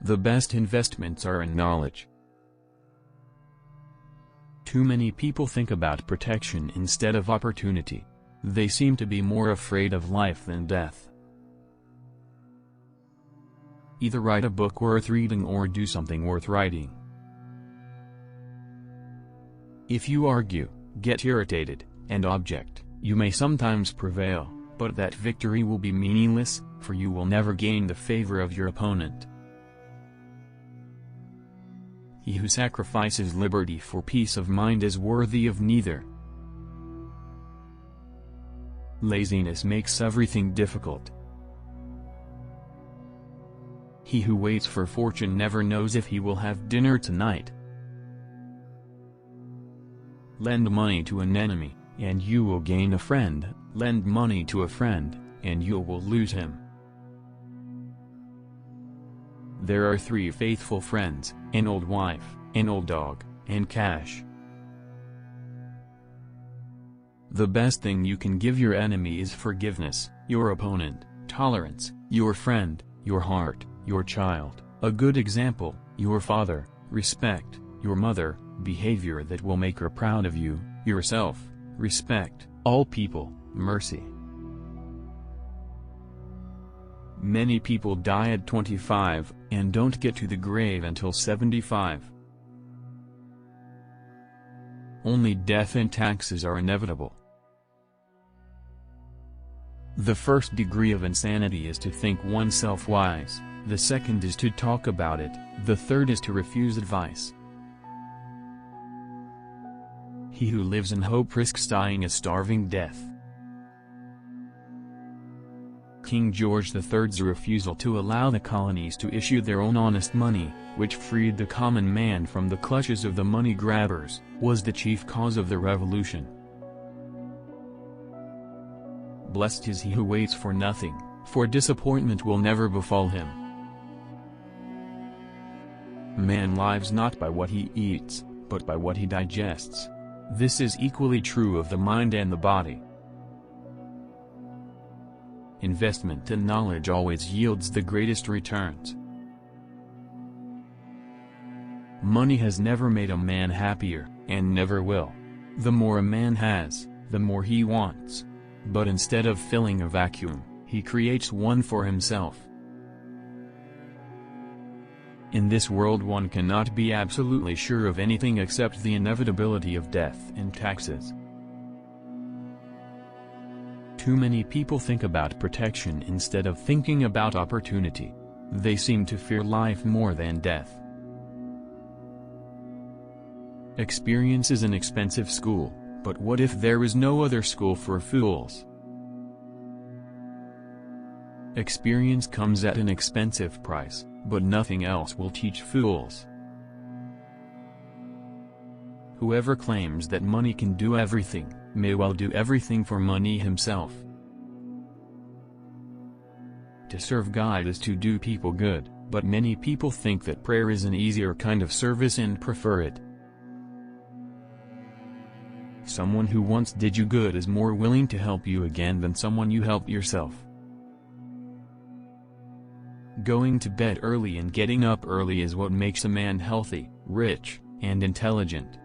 The best investments are in knowledge. Too many people think about protection instead of opportunity. They seem to be more afraid of life than death. Either write a book worth reading or do something worth writing. If you argue, get irritated, and object, you may sometimes prevail, but that victory will be meaningless, for you will never gain the favor of your opponent. He who sacrifices liberty for peace of mind is worthy of neither. Laziness makes everything difficult. He who waits for fortune never knows if he will have dinner tonight. Lend money to an enemy, and you will gain a friend. Lend money to a friend, and you will lose him. There are 3 faithful friends, an old wife, an old dog, and cash. The best thing you can give your enemy is forgiveness, your opponent, tolerance, your friend, your heart, your child, a good example, your father, respect, your mother, behavior that will make her proud of you, yourself, respect, all people, mercy. Many people die at 25, and don't get to the grave until 75. Only death and taxes are inevitable. The first degree of insanity is to think oneself wise, the second is to talk about it, the third is to refuse advice. He who lives in hope risks dying a starving death. King George III's refusal to allow the colonies to issue their own honest money, which freed the common man from the clutches of the money grabbers, was the chief cause of the revolution. Blessed is he who waits for nothing, for disappointment will never befall him. Man lives not by what he eats, but by what he digests. This is equally true of the mind and the body. Investment in knowledge always yields the greatest returns. Money has never made a man happier, and never will. The more a man has, the more he wants. But instead of filling a vacuum, he creates one for himself. In this world one cannot be absolutely sure of anything except the inevitability of death and taxes. Too many people think about protection instead of thinking about opportunity. They seem to fear life more than death. Experience is an expensive school, but what if there is no other school for fools? Experience comes at an expensive price, but nothing else will teach fools. Whoever claims that money can do everything, may well do everything for money himself. To serve God is to do people good, but many people think that prayer is an easier kind of service and prefer it. Someone who once did you good is more willing to help you again than someone you helped yourself. Going to bed early and getting up early is what makes a man healthy, rich, and intelligent.